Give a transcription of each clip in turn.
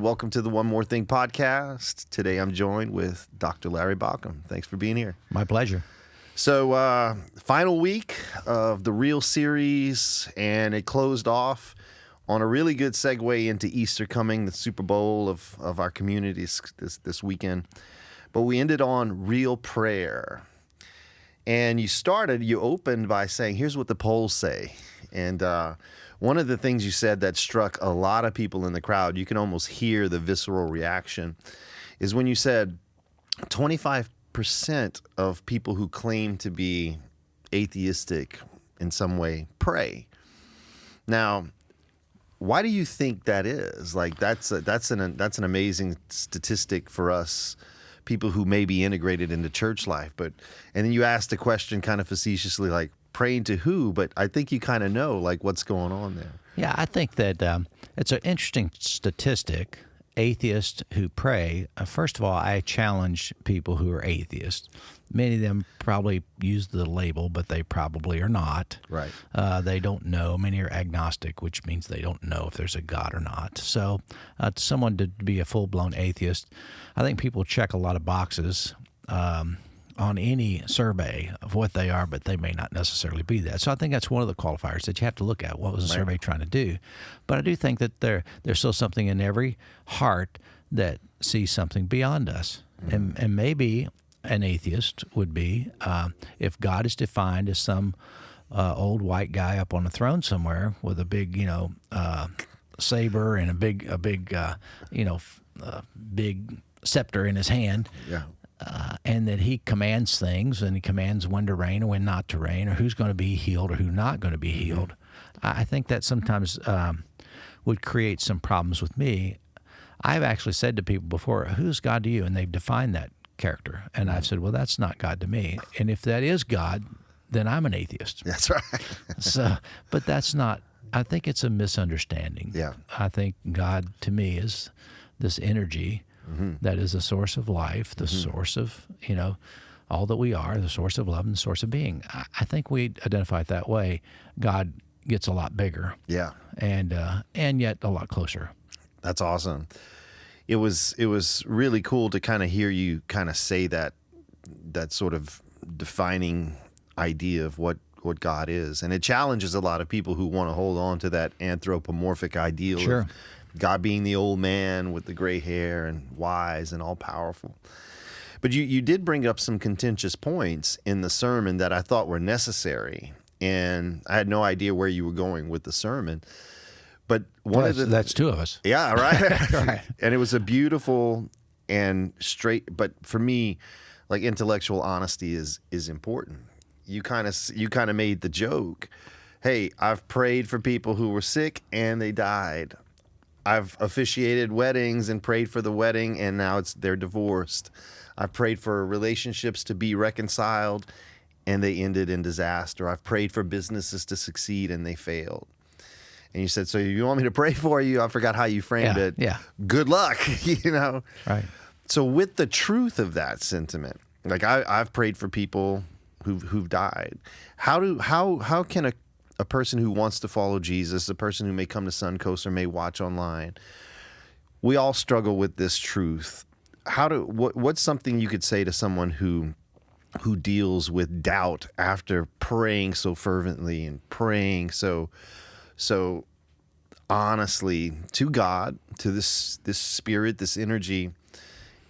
welcome to the One More Thing podcast. Today I'm joined with Dr. Larry Baucom. Thanks for being here. My pleasure. So, final week of the Real series, and it closed off on a really good segue into Easter coming, the Super Bowl of our communities this weekend. But we ended on real prayer. And you opened by saying, here's what the polls say. And one of the things you said that struck a lot of people in the crowd, you can almost hear the visceral reaction, is when you said 25% of people who claim to be atheistic in some way pray. Now, why do you think that is? Like that's an amazing statistic for us, people who may be integrated into church life. And then you asked the question kind of facetiously, like, praying to who? But I think you kind of know, like, what's going on there. Yeah, I think that it's an interesting statistic. Atheists who pray. First of all, I challenge people who are atheists. Many of them probably use the label, but they probably are not. Right. They don't know. Many are agnostic, which means they don't know if there's a God or not. So someone to be a full-blown atheist, I think people check a lot of boxes on any survey of what they are, but they may not necessarily be that. So I think that's one of the qualifiers that you have to look at. What was the survey trying to do? But I do think that there's still something in every heart that sees something beyond us. Mm-hmm. And maybe an atheist would be if God is defined as some old white guy up on a throne somewhere with a big, saber and a big scepter in his hand. Yeah. And that he commands things, and he commands when to rain and when not to rain, or who's going to be healed or who's not going to be healed. I think that sometimes would create some problems with me. I've actually said to people before, who's God to you? And they've defined that character. And I've said, well, that's not God to me. And if that is God, then I'm an atheist. That's right. But that's not, I think it's a misunderstanding. Yeah. I think God to me is this energy that is the source of life, the source of, all that we are, the source of love and the source of being. I think we identify it that way. God gets a lot bigger. Yeah. And yet a lot closer. That's awesome. It was really cool to kind of hear you kind of say that sort of defining idea of what God is. And it challenges a lot of people who want to hold on to that anthropomorphic ideal Sure. of God being the old man with the gray hair and wise and all-powerful. But you did bring up some contentious points in the sermon that I thought were necessary, and I had no idea where you were going with the sermon. But that's two of us. Yeah, right. Right. And it was a beautiful and straight, but for me, like, intellectual honesty is important. You kind of made the joke, hey, I've prayed for people who were sick and they died. I've officiated weddings and prayed for the wedding, and now they're divorced. I've prayed for relationships to be reconciled, and they ended in disaster. I've prayed for businesses to succeed, and they failed. And you said, so you want me to pray for you? I forgot how you framed it. Yeah. Good luck, Right. So with the truth of that sentiment, like I've prayed for people who've died. How can a person who wants to follow Jesus, a person who may come to Suncoast or may watch online, we all struggle with this truth. What's something you could say to someone who deals with doubt after praying so fervently and praying so honestly to God, to this spirit, this energy,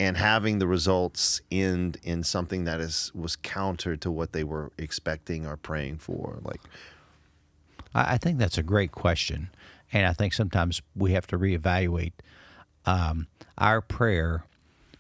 and having the results end in something that was counter to what they were expecting or praying for? Like, I think that's a great question, and I think sometimes we have to reevaluate our prayer,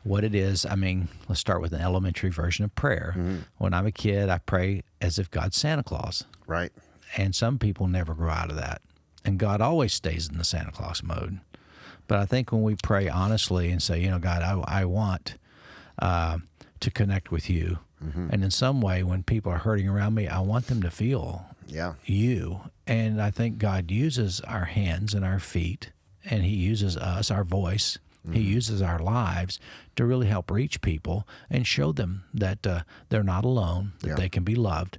what it is. I mean, let's start with an elementary version of prayer. Mm-hmm. When I'm a kid, I pray as if God's Santa Claus. Right. And some people never grow out of that, and God always stays in the Santa Claus mode. But I think when we pray honestly and say, God, I want to connect with you, and in some way, when people are hurting around me, I want them to feel you. And I think God uses our hands and our feet, and he uses us, our voice. He uses our lives to really help reach people and show them that they're not alone, that they can be loved.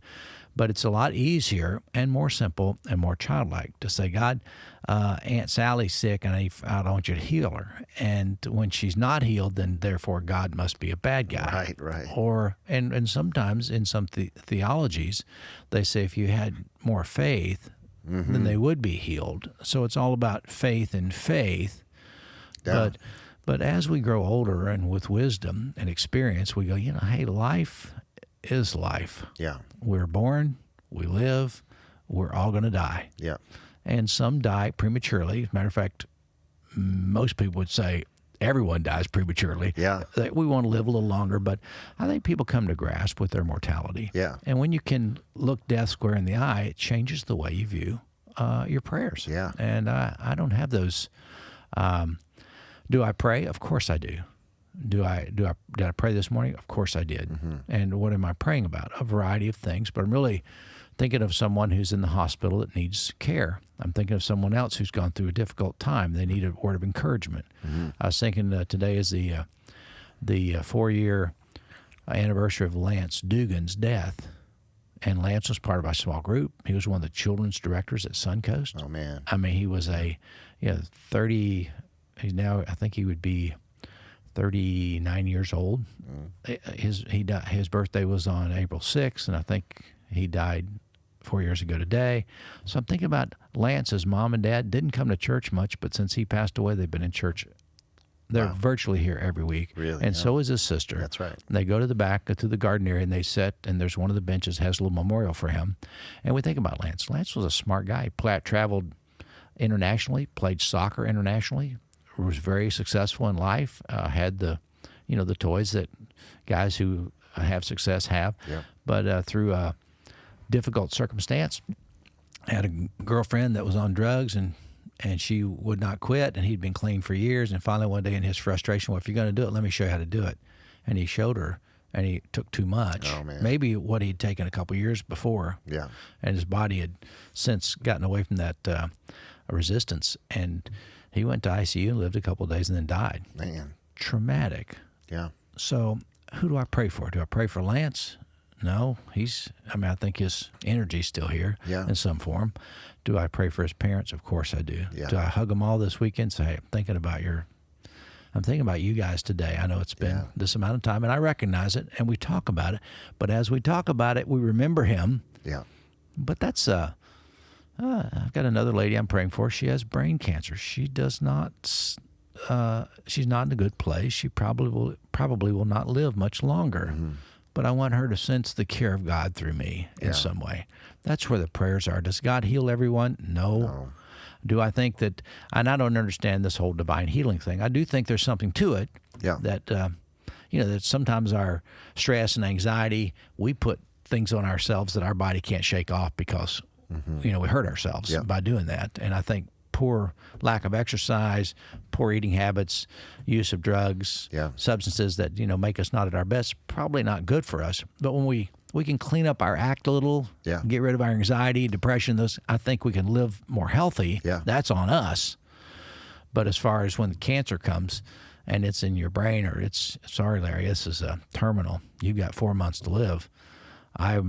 But it's a lot easier and more simple and more childlike to say, God, Aunt Sally's sick and I want you to heal her. And when she's not healed, then therefore God must be a bad guy. Right. Or and sometimes in some theologies, they say if you had more faith, then they would be healed. So it's all about faith in faith. Yeah. But as we grow older and with wisdom and experience, we go, hey, life is life. Yeah. We're born, we live, we're all going to die. Yeah. And some die prematurely. As a matter of fact, most people would say everyone dies prematurely. Yeah. That we want to live a little longer, but I think people come to grasp with their mortality. Yeah. And when you can look death square in the eye, it changes the way you view your prayers. Yeah. And I don't have those. Do I pray? Of course I do. Did I pray this morning? Of course I did. And what am I praying about? A variety of things, but I'm really thinking of someone who's in the hospital that needs care. I'm thinking of someone else who's gone through a difficult time. They need a word of encouragement. I was thinking today is the 4-year anniversary of Lance Dugan's death. And Lance was part of our small group. He was one of the children's directors at Suncoast. Oh, man. I mean, he was 30, he's now, I think he would be 39 years old. His birthday was on April 6th, and I think he died 4 years ago today. So I'm thinking about Lance's mom and dad didn't come to church much, but since he passed away, they've been in church. They're virtually here every week. Really? And so is his sister. That's right. They go to the back, to the garden area, and they sit, and there's one of the benches has a little memorial for him. And we think about Lance. Lance was a smart guy. Traveled internationally, played soccer internationally, was very successful in life, had the toys that guys who have success have. Yeah. But through a difficult circumstance, had a girlfriend that was on drugs, and she would not quit, and he'd been clean for years. And finally one day in his frustration, well, if you're going to do it, let me show you how to do it. And he showed her, and he took too much. Oh, man. Maybe what he'd taken a couple years before. Yeah. And his body had since gotten away from that resistance. And he went to ICU and lived a couple of days and then died. Man. Traumatic. Yeah. So who do I pray for? Do I pray for Lance? No, I think his energy's still here in some form. Do I pray for his parents? Of course I do. Yeah. Do I hug them all this weekend? Say, hey, I'm thinking about you guys today. I know it's been this amount of time, and I recognize it, and we talk about it. But as we talk about it, we remember him. Yeah. But that's I've got another lady I'm praying for. She has brain cancer. She does not. She's not in a good place. She probably will not live much longer. But I want her to sense the care of God through me in some way. That's where the prayers are. Does God heal everyone? No. Do I think that, and I don't understand this whole divine healing thing. I do think there's something to it. Yeah. That, that sometimes our stress and anxiety, we put things on ourselves that our body can't shake off because, we hurt ourselves by doing that. And I think poor lack of exercise, poor eating habits, use of drugs, substances that, make us not at our best, probably not good for us. But when we can clean up our act a little, get rid of our anxiety, depression, I think we can live more healthy. Yeah. That's on us. But as far as when the cancer comes and it's in your brain, or it's, sorry, Larry, this is a terminal, you've got 4 months to live. I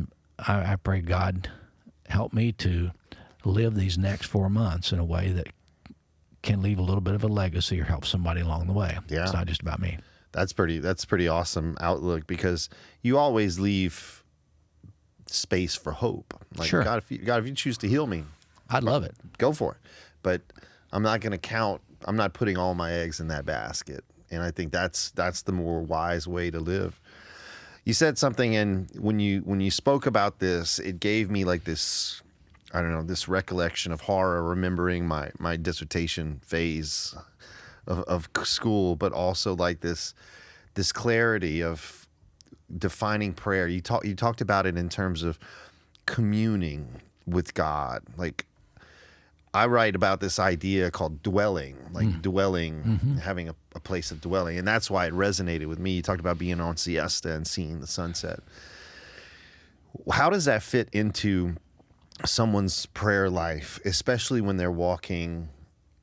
pray God help me to live these next 4 months in a way that can leave a little bit of a legacy or help somebody along the way. Yeah. It's not just about me. That's pretty awesome outlook, because you always leave space for hope. Like, sure. God, if you choose to heal me, I'd love it. Go for it. But I'm not going to I'm not putting all my eggs in that basket. And I think that's the more wise way to live. You said something, and when you spoke about this, it gave me like this, I don't know, this recollection of horror, remembering my dissertation phase of school, but also like this clarity of defining prayer. You talked about it in terms of communing with God. Like, I write about this idea called dwelling, having a place of dwelling. And that's why it resonated with me. You talked about being on siesta and seeing the sunset. How does that fit into someone's prayer life, especially when they're walking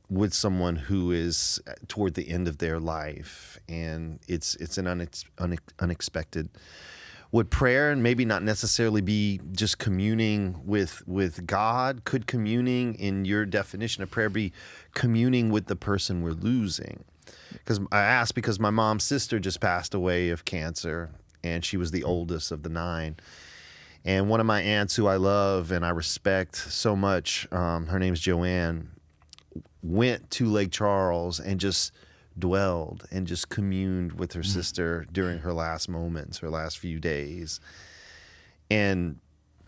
with someone who is toward the end of their life and it's an unexpected? would prayer, and maybe not necessarily be just communing with God, could communing in your definition of prayer be communing with the person we're losing? Because I asked because my mom's sister just passed away of cancer, and she was the oldest of the 9. And one of my aunts who I love and I respect so much, her name's Joanne, went to Lake Charles and just dwelled and just communed with her sister during her last moments, her last few days. And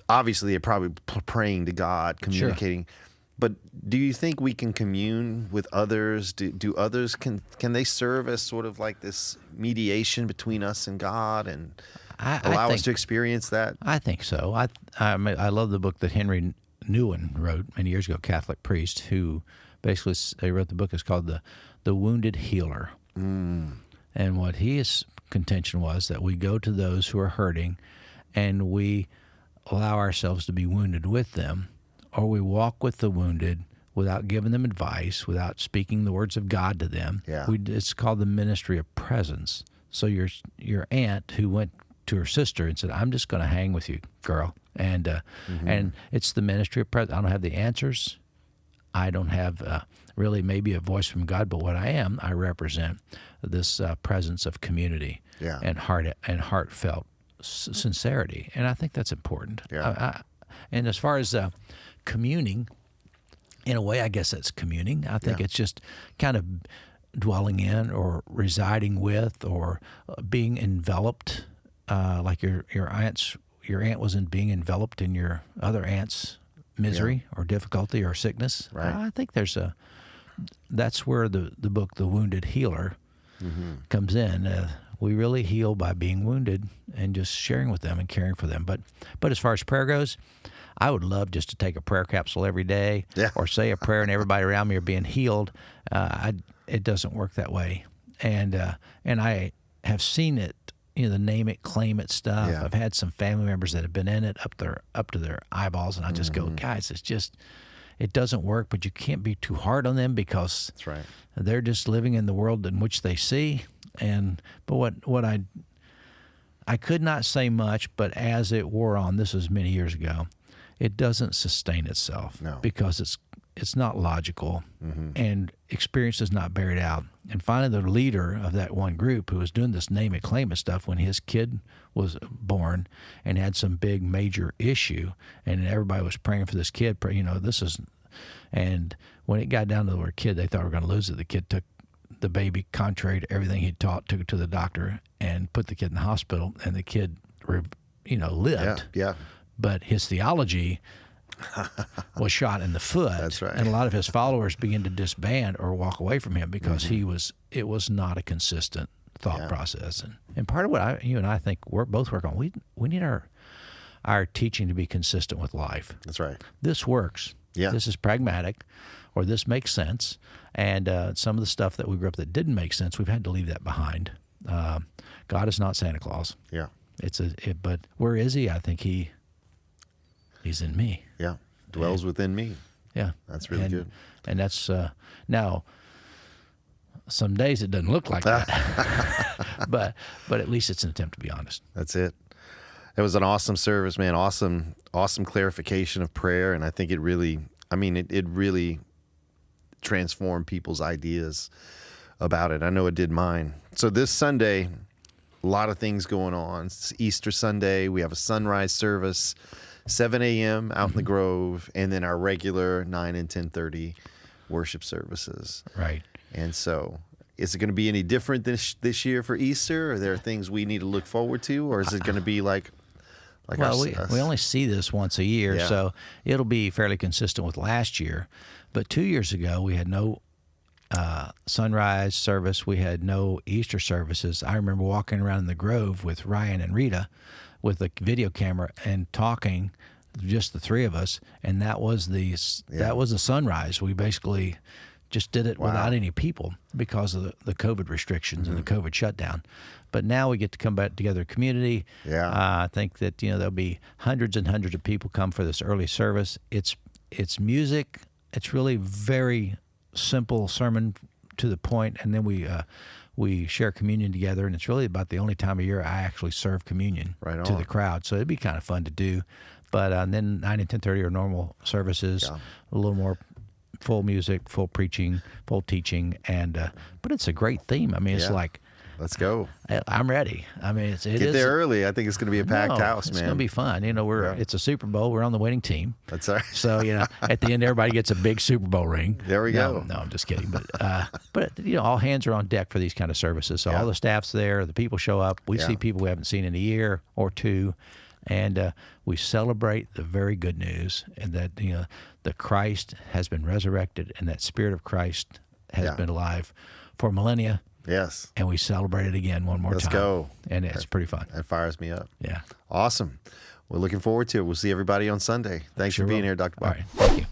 obviously they're probably praying to God, communicating. Sure. But do you think we can commune with others? Do others, can they serve as sort of like this mediation between us and God and allow us to experience that? I think so. I love the book that Henry Nouwen wrote many years ago, Catholic priest, who basically he wrote the book. It's called The Wounded Healer. And what his contention was that we go to those who are hurting and we allow ourselves to be wounded with them, or we walk with the wounded without giving them advice, without speaking the words of God to them. Yeah. It's called the ministry of presence. So your aunt who went to her sister and said, "I'm just going to hang with you, girl," and it's the ministry of presence. I don't have the answers. I don't have really maybe a voice from God, but what I represent this presence of community and heartfelt sincerity, and I think that's important. Yeah. And as far as communing, in a way, I guess that's communing. I think it's just kind of dwelling in or residing with or being enveloped, like your aunt was being enveloped in your other aunt's misery or difficulty or sickness. Right. I think that's where the book The Wounded Healer comes in. We really heal by being wounded and just sharing with them and caring for them. But as far as prayer goes, I would love just to take a prayer capsule every day or say a prayer and everybody around me are being healed. It doesn't work that way. And I have seen it, the name it, claim it stuff. Yeah. I've had some family members that have been in it up to their eyeballs, and I just go, guys, it doesn't work, but you can't be too hard on them because That's right. they're just living in the world in which they see. But what I could not say much, but as it wore on, this was many years ago, it doesn't sustain itself because it's not logical and experience does not bear it out. And finally, the leader of that one group who was doing this name it, claim it stuff when his kid was born and had some big major issue, and everybody was praying for this kid. And when it got down to the word kid, they thought we were going to lose it. The kid took the baby, contrary to everything he'd taught, took it to the doctor and put the kid in the hospital, and the kid, lived. Yeah. But his theology was shot in the foot. That's right. And a lot of his followers began to disband or walk away from him because it was not a consistent thought process. And part of what you and I think we're both working on, we need our teaching to be consistent with life. That's right. This works. Yeah. This is pragmatic, or this makes sense. And some of the stuff that we grew up that didn't make sense, we've had to leave that behind. God is not Santa Claus. Yeah. But where is he? I think he's in me. Yeah. Dwells within me. Yeah. That's really good. And that's now some days it doesn't look like that. but at least it's an attempt to be honest. That's it. It was an awesome service, man. Awesome clarification of prayer, and I think it really transformed people's ideas about it. I know it did mine. So this Sunday, a lot of things going on. It's Easter Sunday. We have a sunrise service, 7 a.m. out in the Grove, and then our regular 9 and 10:30 worship services. Right. And so, is it going to be any different this year for Easter? Are there things we need to look forward to, or is it going to be like we only see this once a year, so it'll be fairly consistent with last year. But 2 years ago, we had no sunrise service. We had no Easter services. I remember walking around in the Grove with Ryan and Rita with a video camera and talking, just the three of us, and that was the sunrise. We basically just did it without any people because of the COVID restrictions and the COVID shutdown. But now we get to come back together, community. Yeah. I think that there'll be hundreds and hundreds of people come for this early service. It's music. It's really very simple sermon to the point, and then we share communion together, and it's really about the only time of year I actually serve communion to the crowd. So it'd be kind of fun to do. But then 9 and 10:30 are normal services, a little more full music, full preaching, full teaching, and but it's a great theme. I mean, it's like, let's go. I'm ready. I mean, it Get is there early. I think it's going to be a packed house, man. It's going to be fun. It's a Super Bowl. We're on the winning team. That's right. So at the end, everybody gets a big Super Bowl ring. There we go. No, I'm just kidding. But all hands are on deck for these kind of services. So all the staff's there. The people show up. We see people we haven't seen in a year or two. And we celebrate the very good news, and that the Christ has been resurrected, and that Spirit of Christ has been alive for millennia. Yes. And we celebrate it again one more time. Let's go. And it's pretty fun. That fires me up. Yeah. Awesome. We're looking forward to it. We'll see everybody on Sunday. Thanks for being here, Dr. Bob. All right. Thank you.